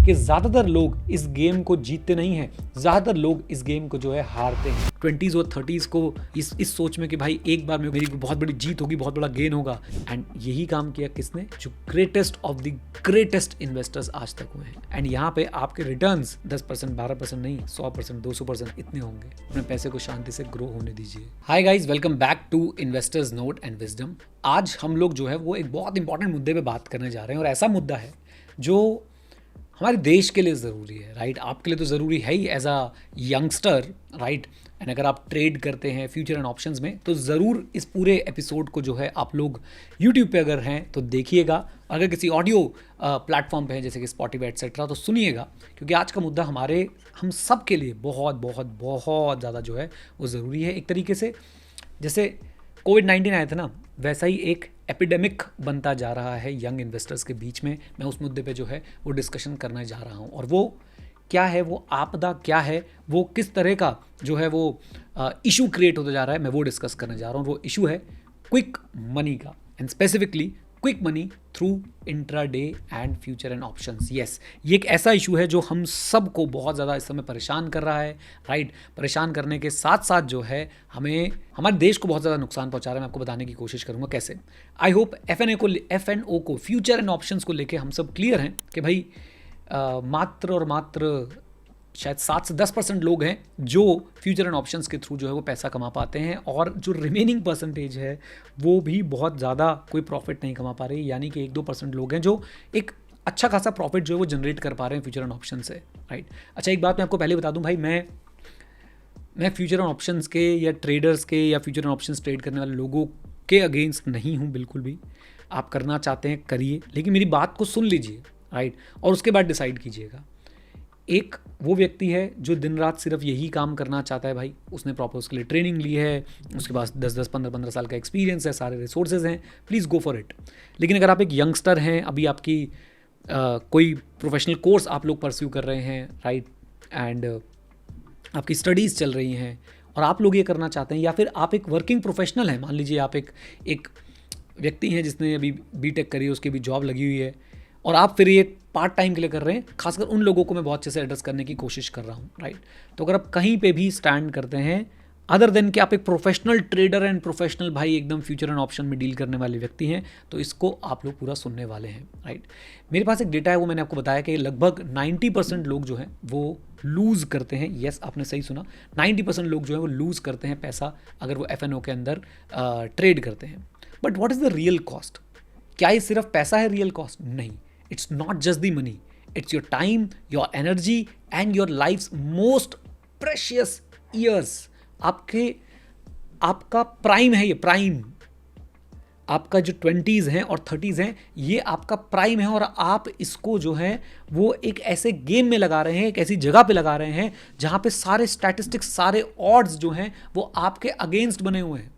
कि ज़्यादातर लोग इस गेम को जीतते नहीं हैं, ज़्यादातर लोग इस गेम को जो है हारते हैं। 20s और 30s को इस सोच में कि भाई एक बार में मेरी बहुत बड़ी जीत होगी, बहुत बड़ा गेन होगा। एंड यही काम किया किसने? जो greatest of the greatest investors आज तक हुए हैं। एंड यहाँ पे आपके रिटर्न्स 10%, 12% नहीं, 100%, 200% इतने होंगे। अपने पैसे को शांति से ग्रो होने दीजिए। Hi guys, welcome back to investors note and wisdom. आज हम लोग जो है वो एक बहुत इंपॉर्टेंट मुद्दे पे बात करने जा रहे हैं, और ऐसा मुद्दा है जो हमारे देश के लिए ज़रूरी है, राइट? आपके लिए तो ज़रूरी है he as a youngster, right? And अगर आप ट्रेड करते हैं फ्यूचर एंड ऑप्शंस में, तो ज़रूर इस पूरे एपिसोड को जो है आप लोग यूट्यूब पे अगर हैं तो देखिएगा, अगर किसी ऑडियो प्लेटफॉर्म पे है जैसे कि स्पॉटिफाई एटसेट्रा तो सुनिएगा, क्योंकि आज का मुद्दा हम सब के लिए बहुत बहुत बहुत ज़्यादा जो है वो ज़रूरी है। एक तरीके से जैसे कोविड-19 आया था ना, वैसा ही एक एपिडेमिक बनता जा रहा है यंग इन्वेस्टर्स के बीच में। मैं उस मुद्दे पे जो है वो डिस्कशन करने जा रहा हूँ, और वो क्या है, वो आपदा क्या है, वो किस तरह का जो है वो इशू क्रिएट होता जा रहा है, मैं वो डिस्कस करने जा रहा हूँ। वो इशू है क्विक मनी का, and specifically quick money through intraday and future and options. Yes, ये एक ऐसा इशू है जो हम सब को बहुत ज़्यादा इस समय परेशान कर रहा है, राइट? परेशान करने के साथ साथ जो है हमें हमारे देश को बहुत ज़्यादा नुकसान पहुंचा रहा है। मैं आपको बताने की कोशिश करूंगा कैसे। I hope F N O को फ्यूचर एंड ऑप्शंस को लेके हम सब क्लियर हैं कि भाई मात्र और मात्र शायद 7 से 10% लोग हैं जो फ्यूचर एंड ऑप्शंस के थ्रू जो है वो पैसा कमा पाते हैं, और जो रिमेनिंग परसेंटेज है वो भी बहुत ज़्यादा कोई प्रॉफिट नहीं कमा पा रही। यानी कि 1-2% लोग हैं जो एक अच्छा खासा प्रॉफिट जो है वो जनरेट कर पा रहे हैं फ्यूचर एंड ऑप्शन से, राइट? अच्छा, एक बात मैं आपको पहले बता दूं भाई, मैं फ्यूचर एंड ऑप्शंस के या ट्रेडर्स के या फ्यूचर एंड ऑप्शंस ट्रेड करने वाले लोगों के अगेंस्ट नहीं हूँ, बिल्कुल भी। आप करना चाहते हैं करिए, लेकिन मेरी बात को सुन लीजिए, राइट? और उसके बाद डिसाइड कीजिएगा। एक वो व्यक्ति है जो दिन रात सिर्फ यही काम करना चाहता है भाई, उसने प्रॉपर उसके लिए ट्रेनिंग ली है, उसके पास 10-10, 15-15 साल का एक्सपीरियंस है, सारे रिसोर्सेज हैं, प्लीज़ गो फॉर इट। लेकिन अगर आप एक यंगस्टर हैं, अभी आपकी कोई प्रोफेशनल कोर्स आप लोग परस्यू कर रहे हैं, राइट? एंड आपकी स्टडीज़ चल रही हैं और आप लोग ये करना चाहते हैं, या फिर आप एक वर्किंग प्रोफेशनल हैं, मान लीजिए आप एक व्यक्ति हैं जिसने अभी बीटेक करी है, उसकी भी जॉब लगी हुई है, और आप फिर ये पार्ट टाइम के लिए कर रहे हैं, खासकर उन लोगों को मैं बहुत अच्छे से एड्रेस करने की कोशिश कर रहा हूँ, राइट? तो अगर आप कहीं पे भी स्टैंड करते हैं अदर देन कि आप एक प्रोफेशनल ट्रेडर एंड प्रोफेशनल भाई एकदम फ्यूचर एंड ऑप्शन में डील करने वाले व्यक्ति हैं, तो इसको आप लोग पूरा सुनने वाले हैं, राइट? मेरे पास एक डेटा है, वो मैंने आपको बताया कि लगभग 90% लोग जो हैं वो लूज़ करते हैं। यस, आपने सही सुना, 90% लोग जो है वो लूज़ करते हैं पैसा अगर वो FNO के अंदर ट्रेड करते हैं। But what is the real cost? क्या ये सिर्फ पैसा है रियल कॉस्ट? नहीं, it's not just the money, it's your time, your energy and your life's most precious years. आपका प्राइम है, ये प्राइम आपका जो 20s हैं और 30s हैं, ये आपका प्राइम है, और आप इसको जो है वो एक ऐसे गेम में लगा रहे हैं, एक ऐसी जगह पे लगा रहे हैं जहां पे सारे स्टैटिस्टिक्स, सारे ऑड्स जो हैं वो आपके अगेंस्ट बने हुए हैं।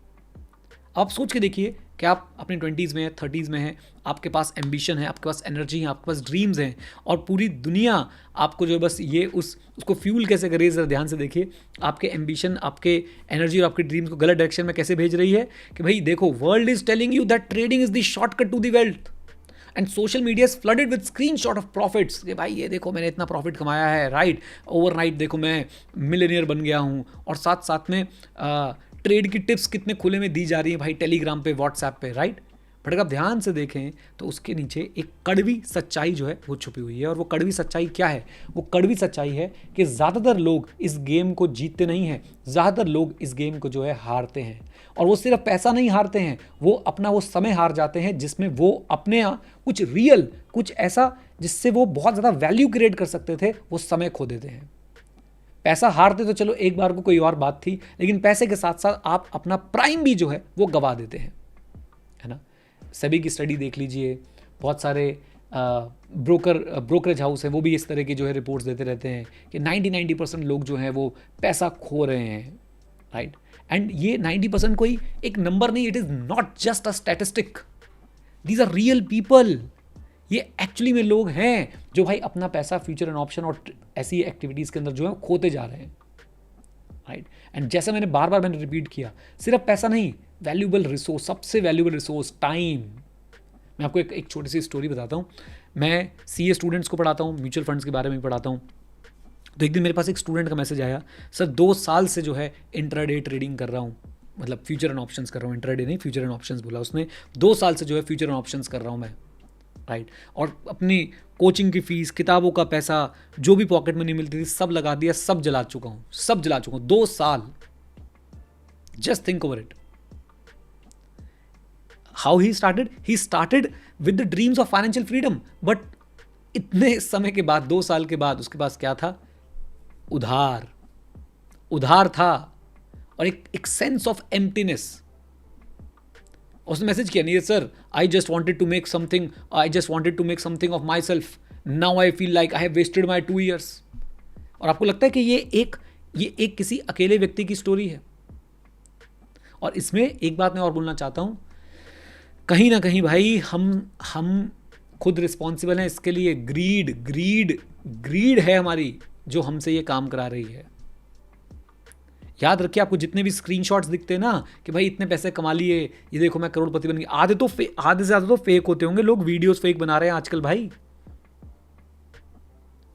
आप सोच के देखिए कि आप अपने 20s में हैं, 30s में हैं, आपके पास एम्बिशन है, आपके पास एनर्जी है, आपके पास ड्रीम्स हैं, और पूरी दुनिया आपको जो बस ये उसको फ्यूल कैसे करे, ज़रा ध्यान से देखिए। आपके एम्बिशन, आपके एनर्जी और आपके ड्रीम्स को गलत डायरेक्शन में कैसे भेज रही है कि भाई देखो, world is telling you that trading is the shortcut to the wealth, and social media is flooded with screenshot of profits कि भाई ये देखो मैंने इतना प्रॉफिट कमाया है, राइट? ओवरनाइट देखो मैं मिलियनियर बन गया हूँ, और साथ साथ में ट्रेड की टिप्स कितने खुले में दी जा रही हैं भाई, टेलीग्राम पे, व्हाट्सएप पे, राइट? बट अगर आप ध्यान से देखें तो उसके नीचे एक कड़वी सच्चाई जो है वो छुपी हुई है, और वो कड़वी सच्चाई क्या है? वो कड़वी सच्चाई है कि ज़्यादातर लोग इस गेम को जीतते नहीं हैं, ज़्यादातर लोग इस गेम को जो है हारते हैं। और वो सिर्फ पैसा नहीं हारते हैं, वो अपना वो समय हार जाते हैं जिसमें वो अपने यहाँ कुछ रियल, कुछ ऐसा जिससे वो बहुत ज़्यादा वैल्यू क्रिएट कर सकते थे, वो समय खो देते हैं। पैसा हारते तो चलो एक बार को कोई और बात थी, लेकिन पैसे के साथ साथ आप अपना प्राइम भी जो है वो गवा देते हैं, है ना? सभी की स्टडी देख लीजिए, बहुत सारे ब्रोकरेज हाउस हैं, वो भी इस तरह की जो है रिपोर्ट्स देते रहते हैं कि 90% लोग जो हैं वो पैसा खो रहे हैं, राइट? एंड ये 90% कोई एक नंबर नहीं, it is not just a statistic, these are real people. ये एक्चुअली में लोग हैं जो भाई अपना पैसा फ्यूचर एंड ऑप्शन और ऐसी एक्टिविटीज़ के अंदर जो है खोते जा रहे हैं, राइट? एंड जैसे मैंने रिपीट किया, सिर्फ पैसा नहीं, वैल्यूबल रिसोर्स, सबसे वैल्यूबल रिसोर्स टाइम। मैं आपको एक छोटी सी स्टोरी बताता हूँ। मैं सीए स्टूडेंट्स को पढ़ाता हूँ, म्यूचुअल फंड्स के बारे में पढ़ाता हूँ। तो एक दिन मेरे पास एक स्टूडेंट का मैसेज आया, सर 2 साल से जो है इंट्राडे ट्रेडिंग कर रहा हूँ, मतलब फ्यूचर एंड ऑप्शंस कर रहा हूँ, इंट्राडे नहीं फ्यूचर एंड ऑप्शंस बोला उसने, 2 साल से जो है फ्यूचर एंड ऑप्शंस कर रहा हूँ मैं, राइट। और अपनी कोचिंग की फीस, किताबों का पैसा, जो भी पॉकेट मनी मिलती थी सब लगा दिया, सब जला चुका हूँ 2 साल। Just think over it. How he started with the dreams of financial freedom, but इतने समय के बाद, 2 साल के बाद उसके पास क्या था? उधार था, और एक सेंस ऑफ एम्प्टीनेस। उसने मैसेज किया, नहीं sir, I just wanted to make something of myself, now I feel like I have wasted my 2 years। और आपको लगता है कि ये एक किसी अकेले व्यक्ति की स्टोरी है। और इसमें एक बात मैं और बोलना चाहता हूं, कहीं ना कहीं भाई हम खुद रिस्पॉन्सिबल हैं इसके लिए। ग्रीड है हमारी जो हमसे ये काम करा रही है। याद रखिए, आपको जितने भी स्क्रीनशॉट्स दिखते हैं ना कि भाई इतने पैसे कमा लिए, ये देखो मैं करोड़पति बन गया, आधे से ज़्यादा तो फेक होते होंगे, लोग वीडियोस फेक बना रहे हैं आजकल भाई।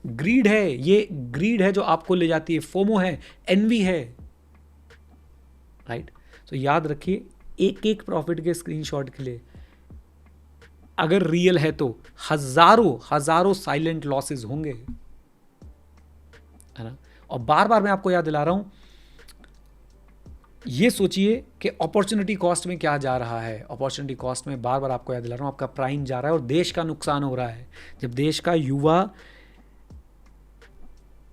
ग्रीड है, ये ग्रीड है जो आपको ले जाती है, फोमो है, एनवी है, राइट। तो याद रखिए, एक प्रॉफिट के स्क्रीनशॉट के लिए अगर रियल है तो हजारों साइलेंट लॉसेस होंगे, है ना। और बार बार मैं आपको याद दिला रहा हूं, ये सोचिए कि अपॉर्चुनिटी कॉस्ट में क्या जा रहा है। अपॉर्चुनिटी कॉस्ट में बार बार आपको याद दिला रहा हूं, आपका प्राइम जा रहा है और देश का नुकसान हो रहा है। जब देश का युवा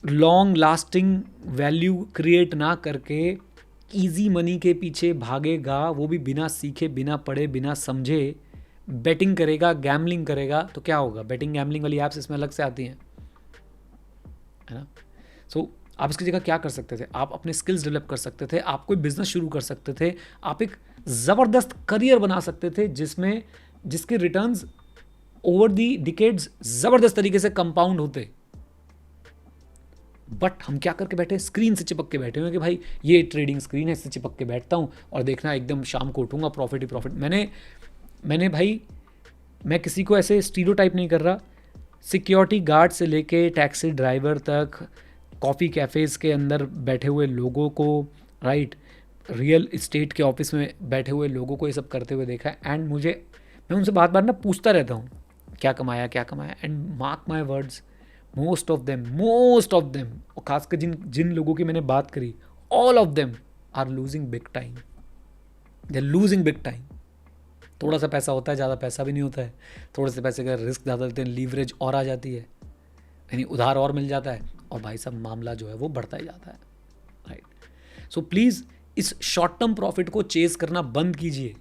लॉन्ग लास्टिंग वैल्यू क्रिएट ना करके इजी मनी के पीछे भागेगा, वो भी बिना सीखे, बिना पढ़े, बिना समझे, बेटिंग करेगा, गैम्बलिंग करेगा, तो क्या होगा? बेटिंग गैम्बलिंग वाली ऐप्स इसमें अलग से आती हैं, है ना। सो आप इसकी जगह क्या कर सकते थे? आप अपने स्किल्स डेवलप कर सकते थे, आप कोई बिजनेस शुरू कर सकते थे, आप एक ज़बरदस्त करियर बना सकते थे जिसके रिटर्न्स ओवर दी डिकेड्स ज़बरदस्त तरीके से कंपाउंड होते। बट हम क्या करके बैठे? स्क्रीन से चिपक के बैठे हुए कि भाई ये ट्रेडिंग स्क्रीन है, इससे चिपक के बैठता हूँ और देखना एकदम शाम को उठूंगा प्रॉफिट ही प्रॉफिट। मैंने भाई, मैं किसी को ऐसे स्टीरियोटाइप नहीं कर रहा, सिक्योरिटी गार्ड से लेके टैक्सी ड्राइवर तक, कॉफ़ी कैफ़ेज़ के अंदर बैठे हुए लोगों को, राइट, रियल इस्टेट के ऑफिस में बैठे हुए लोगों को ये सब करते हुए देखा है। एंड मैं उनसे बार बार ना पूछता रहता हूँ क्या कमाया। And mark my words, most of them, और खासकर जिन लोगों की मैंने बात करी, all of them are losing big time. They are losing big time. थोड़ा सा पैसा होता है, ज़्यादा पैसा भी नहीं होता है, थोड़े से पैसे का रिस्क ज़्यादा लेते हैं, लीवरेज और आ जाती है, यानी उधार और मिल जाता है, और भाई साहब मामला जो है वो बढ़ता ही जाता है, राइट। सो प्लीज़ इस शॉर्ट टर्म प्रॉफिट को चेज करना बंद कीजिए,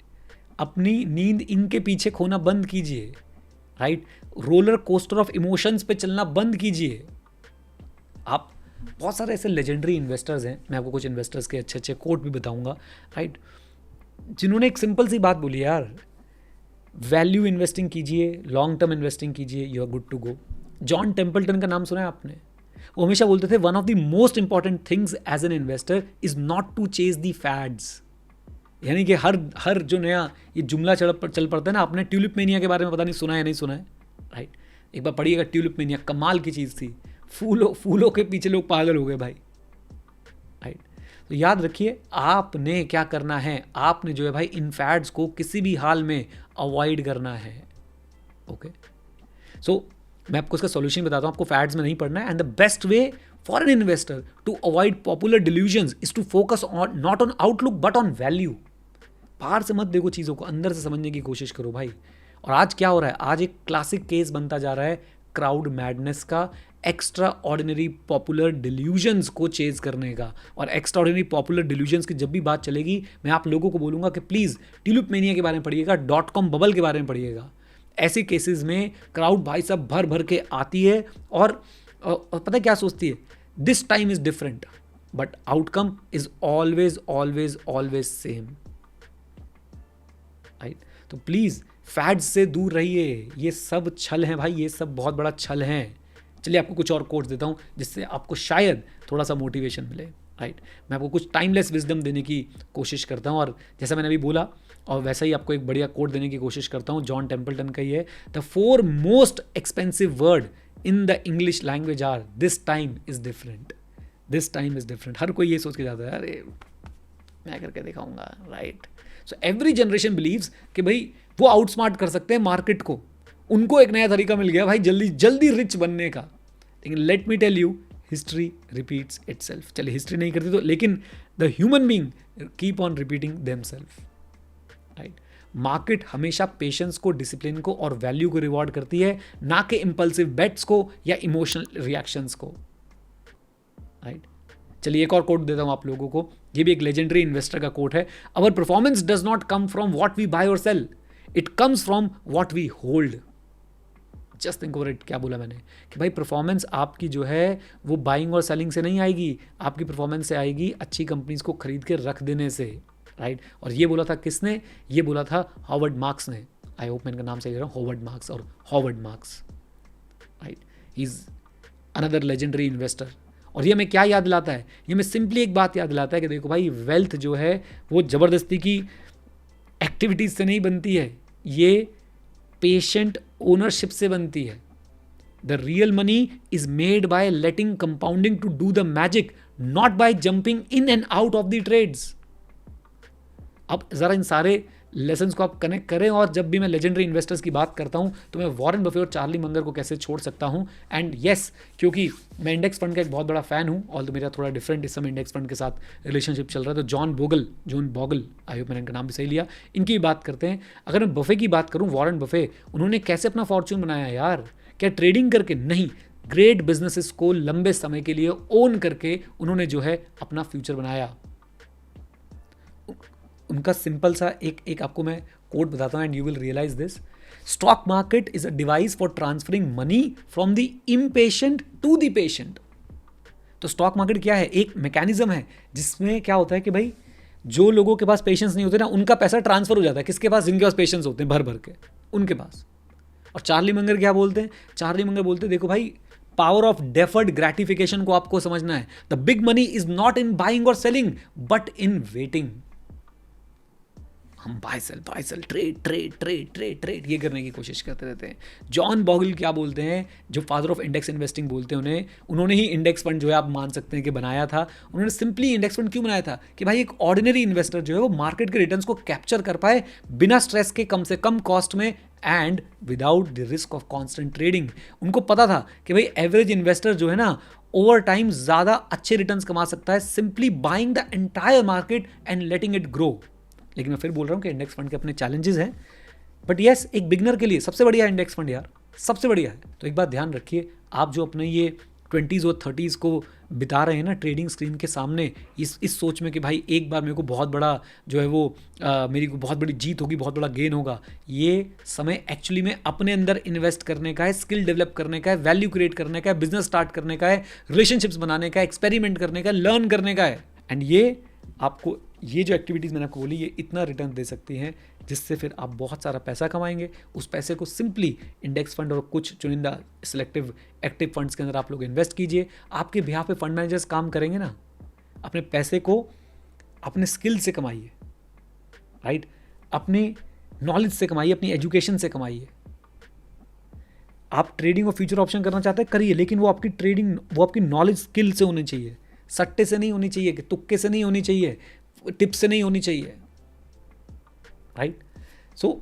अपनी नींद इनके पीछे खोना बंद कीजिए, right. Roller coaster of emotions पे चलना बंद कीजिए। आप बहुत सारे ऐसे लेजेंडरी इन्वेस्टर्स हैं, मैं आपको कुछ इन्वेस्टर्स के अच्छे कोट भी बताऊंगा, राइट, जिन्होंने एक सिंपल सी बात बोली, यार वैल्यू इन्वेस्टिंग कीजिए, लॉन्ग टर्म इन्वेस्टिंग कीजिए, you are good to go. John Templeton का नाम सुना है आपने? वो हमेशा बोलते थे, one of the most important things as an investor is not to chase the fads. यानी कि हर जो नया ये जुमला चल पड़ता है ना, आपने ट्यूलिप मेनिया के बारे में पता नहीं सुना है या नहीं सुना है, राइट। एक बार पढ़िएगा, ट्यूलिप मेनिया कमाल की चीज़ थी, फूलों के पीछे लोग पागल हो गए भाई, राइट। तो याद रखिए, आपने क्या करना है, आपने जो है भाई इन फैड्स को किसी भी हाल में अवॉइड करना है, ओके। सो मैं आपको इसका सॉल्यूशन बताता हूँ, आपको फैड्स में नहीं पढ़ना है। And the best way for an investor to avoid popular delusions is to focus on not on outlook but on value. बाहर से मत देखो चीज़ों को, अंदर से समझने की कोशिश करो भाई। और आज क्या हो रहा है, आज एक क्लासिक केस बनता जा रहा है क्राउड मैडनेस का, एक्स्ट्रा ऑर्डिनरी पॉपुलर डिल्यूजन्स को चेज करने का। और एक्स्ट्रा ऑर्डिनरी पॉपुलर डिल्यूजन्स की जब भी बात चलेगी, मैं आप लोगों को बोलूँगा कि प्लीज़ ट्यूलिप मेनिया के बारे में पढ़िएगा, .com बबल के बारे में पढ़िएगा। ऐसे केसेस में क्राउड भाई सब भर के आती है और पता है क्या सोचती है, this time is different but outcome is always same, right. तो प्लीज फैड्स से दूर रहिए, ये सब छल है भाई, ये सब बहुत बड़ा छल है। चलिए आपको कुछ और कोट्स देता हूं जिससे आपको शायद थोड़ा सा मोटिवेशन मिले। राइट। मैं आपको कुछ टाइमलेस विजडम देने की कोशिश करता हूँ, और जैसा मैंने अभी बोला और वैसा ही आपको एक बढ़िया कोट देने की कोशिश करता हूँ। जॉन टेम्पल्टन का ही है, the 4 most expensive word in the English language are this time is different. This time is different. हर कोई ये सोच के जाता है, अरे मैं करके दिखाऊंगा, right. So every generation believes कि भाई वो आउटस्मार्ट कर सकते हैं मार्केट को, उनको एक नया तरीका मिल गया भाई जल्दी जल्दी रिच बनने का। लेकिन let me tell you, history repeats itself. चलिए हिस्ट्री नहीं करती तो, लेकिन the human being keep on repeating themselves, right. Market हमेशा पेशेंस को, डिसिप्लिन को और वैल्यू को रिवॉर्ड करती है, ना कि इंपल्सिव बेट्स को या इमोशनल रिएक्शंस को, राइट। चलिए एक और कोट देता हूं आप लोगों को, ये भी एक लेजेंडरी इन्वेस्टर का कोट है। Our performance does not come from what we buy और sell, it comes from what we hold. Just think over it. क्या बोला मैंने कि भाई परफॉर्मेंस आपकी जो है वो बाइंग और सेलिंग से नहीं आएगी, आपकी परफॉर्मेंस से आएगी अच्छी कंपनीज को खरीद के रख देने से, राइट। और ये बोला था किसने? ये बोला था हॉवर्ड मार्क्स ने। आई होप मैं इनका नाम सही ले रहा हूँ, हॉवर्ड मार्क्स और Howard marks, right. He is another legendary investor. और ये हमें क्या याद दिलाता है? ये हमें सिंपली एक बात याद दिलाता है कि देखो भाई, वेल्थ जो है वो ज़बरदस्ती की एक्टिविटीज से नहीं बनती है, ये पेशेंट ओनरशिप से बनती है। The real money is made by letting compounding to do the magic, not by jumping in and out of the trades. अब जरा इन सारे लेसन्स को आप कनेक्ट करें, और जब भी मैं लेजेंडरी इन्वेस्टर्स की बात करता हूं तो मैं वॉरेन बफे और चार्ली मगर को कैसे छोड़ सकता हूं। एंड येस, क्योंकि मैं इंडेक्स फंड का एक बहुत बड़ा फैन हूं, ऑल तो मेरा थोड़ा डिफरेंट इस समय इंडेक्स फंड के साथ रिलेशनशिप चल रहा है। तो जॉन बॉगल, आई होप मैंने इनका नाम भी सही लिया, इनकी भी बात करते हैं। अगर मैं बफे की बात करूँ, वॉरेन बफे, उन्होंने कैसे अपना फॉर्च्यून बनाया यार? क्या ट्रेडिंग करके? नहीं, ग्रेट बिजनेसेस को लंबे समय के लिए ओन करके उन्होंने जो है अपना फ्यूचर बनाया। उनका सिंपल सा एक आपको मैं कोट बताता हूँ, and you will realize this. Stock market is a device for transferring money from the impatient to the patient. तो स्टॉक मार्केट क्या है? एक मैकेनिज्म है जिसमें क्या होता है कि भाई जो लोगों के पास पेशेंस नहीं होते ना, उनका पैसा ट्रांसफर हो जाता है किसके पास? जिनके पास पेशेंस होते हैं भर भर के, उनके पास। और चार्ली मंगर क्या बोलते हैं? चार्ली मंगर बोलते हैं देखो भाई, पावर ऑफ डेफर्ड ग्रेटिफिकेशन को आपको समझना है। The big money is not in buying और सेलिंग बट इन वेटिंग। हम बाय सेल ट्रेड ये करने की कोशिश करते रहते हैं। जॉन बॉगल क्या बोलते हैं, जो फादर ऑफ इंडेक्स इन्वेस्टिंग बोलते हैं उन्होंने ही इंडेक्स फंड जो है आप मान सकते हैं कि बनाया था। उन्होंने सिंपली इंडेक्स फंड क्यों बनाया था? कि भाई एक ऑर्डिनरी इन्वेस्टर जो है वो मार्केट के रिटर्न्स को कैप्चर कर पाए बिना स्ट्रेस के, कम से कम कॉस्ट में, and without the risk of constant trading. उनको पता था कि भाई एवरेज इन्वेस्टर जो है ना, ओवर टाइम ज़्यादा अच्छे रिटर्न्स कमा सकता है simply buying the entire market and letting it grow. लेकिन मैं फिर बोल रहा हूँ कि इंडेक्स फंड के अपने चैलेंजेस हैं, बट यस, एक बिगनर के लिए सबसे बढ़िया इंडेक्स फंड यार, सबसे बढ़िया है। तो एक बात ध्यान रखिए, आप जो अपने ये 20s और 30s को बिता रहे हैं ना ट्रेडिंग स्क्रीन के सामने, इस सोच में कि भाई एक बार मेरे को बहुत बड़ा जो है वो मेरी को बहुत बड़ी जीत होगी, बहुत बड़ा गेन होगा, ये समय एक्चुअली में अपने अंदर इन्वेस्ट करने का है, स्किल डेवलप करने का है, वैल्यू क्रिएट करने का है, बिजनेस स्टार्ट करने का है, रिलेशनशिप्स बनाने का है, एक्सपेरिमेंट करने का है, लर्न करने का है। एंड ये आपको, ये जो एक्टिविटीज़ मैंने आपको बोली, ये इतना रिटर्न दे सकती हैं जिससे फिर आप बहुत सारा पैसा कमाएंगे। उस पैसे को सिंपली इंडेक्स फंड और कुछ चुनिंदा सिलेक्टिव एक्टिव फंड्स के अंदर आप लोग इन्वेस्ट कीजिए। आपके बिहाफ पे फंड मैनेजर्स काम करेंगे ना। अपने पैसे को अपने स्किल से कमाइए, राइट, अपने नॉलेज से कमाइए, अपनी एजुकेशन से कमाइए। आप ट्रेडिंग और फ्यूचर ऑप्शन करना चाहते हैं, करिए, लेकिन वो आपकी ट्रेडिंग, वो आपकी नॉलेज स्किल से होनी चाहिए, सट्टे से नहीं होनी चाहिए, कि तुक्के से नहीं होनी चाहिए, टिप्स से नहीं होनी चाहिए, राइट। सो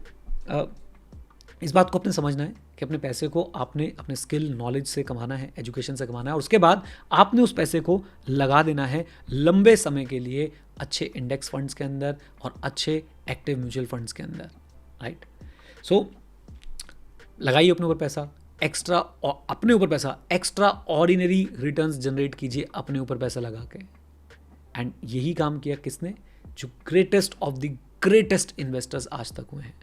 इस बात को अपने समझना है कि अपने पैसे को आपने अपने स्किल, नॉलेज से कमाना है, एजुकेशन से कमाना है, और उसके बाद आपने उस पैसे को लगा देना है लंबे समय के लिए अच्छे इंडेक्स फंड्स के अंदर और अच्छे एक्टिव म्यूचुअल फंड्स के अंदर, राइट। सो लगाइए अपने ऊपर पैसा, एक्स्ट्रा ऑर्डिनरी रिटर्न्स जनरेट कीजिए अपने ऊपर पैसा लगा के। एंड यही काम किया किसने? जो greatest of the greatest investors आज तक हुए हैं।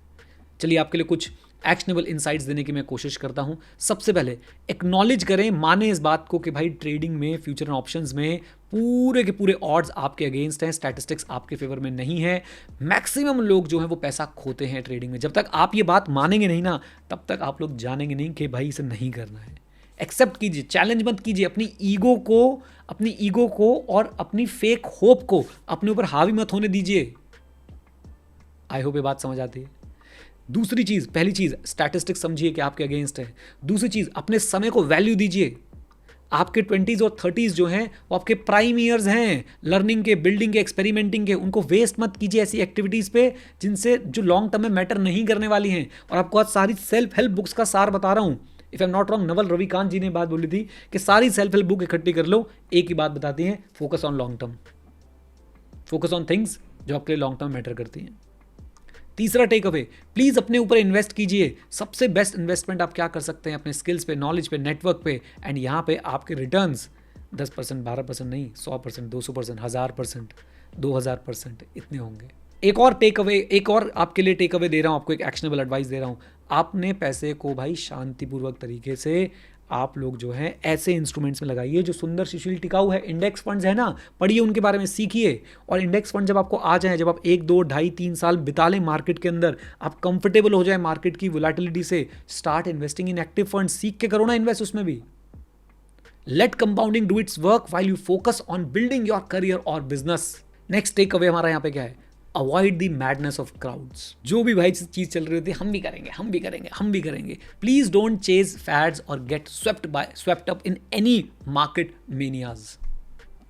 चलिए आपके लिए कुछ एक्शनेबल इनसाइट्स देने की मैं कोशिश करता हूं। सबसे पहले एक्नॉलेज करें, माने इस बात को कि भाई ट्रेडिंग में, फ्यूचर एंड ऑप्शंस में पूरे के पूरे ऑड्स आपके अगेंस्ट हैं, स्टैटिस्टिक्स आपके फेवर में नहीं है। मैक्सिमम लोग जो हैं वो पैसा खोते हैं ट्रेडिंग में। जब तक आप ये बात मानेंगे नहीं ना, तब तक आप लोग जानेंगे नहीं कि भाई इसे नहीं करना है। एक्सेप्ट कीजिए, चैलेंज मत कीजिए, अपनी ईगो को और अपनी फेक होप को अपने ऊपर हावी मत होने दीजिए। आई होप ये बात समझ आती है। दूसरी चीज, पहली चीज स्टैटिस्टिक्स समझिए कि आपके अगेंस्ट है। दूसरी चीज, अपने समय को वैल्यू दीजिए। आपके 20s और 30s जो हैं वो आपके प्राइम ईयर्स हैं लर्निंग के, बिल्डिंग के, एक्सपेरिमेंटिंग के। उनको वेस्ट मत कीजिए ऐसी एक्टिविटीज़ पे जिनसे जो लॉन्ग टर्म में मैटर नहीं करने वाली हैं। और आपको आज सारी सेल्फ हेल्प बुक्स का सार बता रहा हूँ। If I am not wrong, Naval Ravikant ji ने बात बोली थी कि सारी सेल्फ हेल्प बुक इकट्ठी कर लो, एक ही बात बताती हैं, focus on long term, focus on things जो आपके लिए लॉन्ग टर्म मैटर करती हैं। तीसरा टेक अवे, प्लीज अपने ऊपर इन्वेस्ट कीजिए। सबसे बेस्ट इन्वेस्टमेंट आप क्या कर सकते हैं? अपने स्किल्स पे, नॉलेज पे, नेटवर्क पे। एंड यहाँ पे आपके रिटर्न्स 10%, 12% नहीं, 100%, 200%, 1000%, 2000% इतने होंगे। एक और टेक अवे, एक और आपके लिए टेक अवे दे रहा हूँ, आपको एक एक्शनेबल एडवाइस दे रहा हूँ। आपने पैसे को भाई शांतिपूर्वक तरीके से आप लोग जो है ऐसे इंस्ट्रूमेंट्स में लगाइए जो सुंदर, सुशील, टिकाऊ है। इंडेक्स फंड्स है ना, पढ़िए उनके बारे में, सीखिए। और इंडेक्स फंड जब आपको आ जाए, जब आप 1, 2, 2.5, 3 साल बिता लें मार्केट के अंदर, आप कंफर्टेबल हो जाए मार्केट की वोलेटिलिटी से, start investing in active fund. सीख के करो ना इन्वेस्ट उसमें भी। Let compounding do its work while you focus on building your career और बिजनेस। नेक्स्ट टेक अवे हमारा यहाँ पे क्या है? Avoid the madness of crowds. जो भी भाई चीज चल रही होती है, हम भी करेंगे, हम भी करेंगे, हम भी करेंगे। प्लीज डोंट चेज फैड्स और get swept up in any market manias.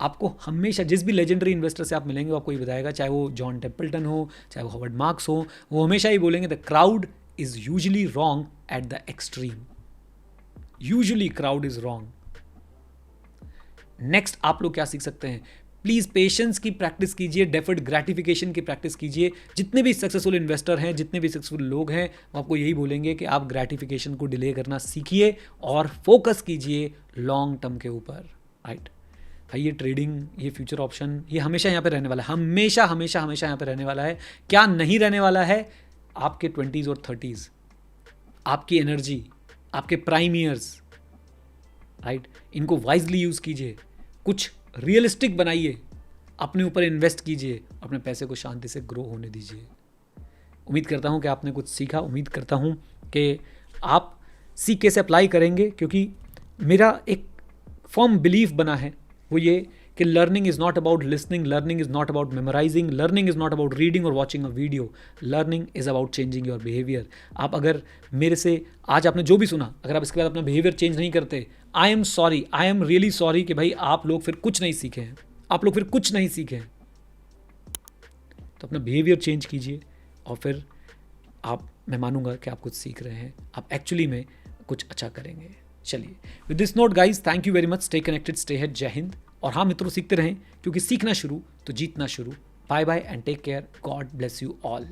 आपको हमेशा जिस भी लेजेंडरी इन्वेस्टर से आप मिलेंगे वो आपको ये बताएगा, चाहे वो जॉन टेम्पल्टन हो, चाहे वो हॉवर्ड मार्क्स हो, वो हमेशा ही बोलेंगे the crowd is usually wrong at the extreme. Usually crowd is wrong. Next आप लोग क्या सीख सकते हैं? प्लीज पेशेंस की प्रैक्टिस कीजिए, डेफर्ड ग्रेटिफिकेशन की प्रैक्टिस कीजिए। जितने भी सक्सेसफुल इन्वेस्टर हैं, जितने भी सक्सेसफुल लोग हैं, वो आपको यही बोलेंगे कि आप ग्रेटिफिकेशन को डिले करना सीखिए और फोकस कीजिए लॉन्ग टर्म के ऊपर। राइट भाई, ये ट्रेडिंग, ये फ्यूचर ऑप्शन, ये हमेशा यहाँ पे रहने वाला है, हमेशा हमेशा हमेशा यहाँ पे रहने वाला है। क्या नहीं रहने वाला है? आपके 20s और 30s, आपकी एनर्जी, आपके प्राइम ईयर्स। राइट, इनको वाइजली यूज कीजिए, कुछ रियलिस्टिक बनाइए, अपने ऊपर इन्वेस्ट कीजिए, अपने पैसे को शांति से ग्रो होने दीजिए। उम्मीद करता हूँ कि आपने कुछ सीखा। उम्मीद करता हूँ कि आप सीख के से अप्लाई करेंगे, क्योंकि मेरा एक फर्म बिलीफ बना है वो ये कि learning is not about listening, learning is not about memorising, learning is not about reading और watching a video, learning is about changing your behaviour. आप अगर मेरे से आज आपने जो भी सुना, अगर आप इसके बाद अपना बिहेवियर चेंज नहीं करते, I am sorry, I am really sorry कि भाई आप लोग फिर कुछ नहीं सीखे हैं, आप लोग फिर कुछ नहीं सीखे हैं। तो अपना बिहेवियर चेंज कीजिए और फिर मैं मानूंगा कि आप कुछ सीख रहे हैं, आप एक्चुअली में कुछ अच्छा करेंगे। चलिए, with this note guys, thank you very much. Stay connected, stay head. जय हिंद। और हाँ मित्रों, सीखते रहें, क्योंकि सीखना शुरू तो जीतना शुरू। Bye bye and take care. God bless you all.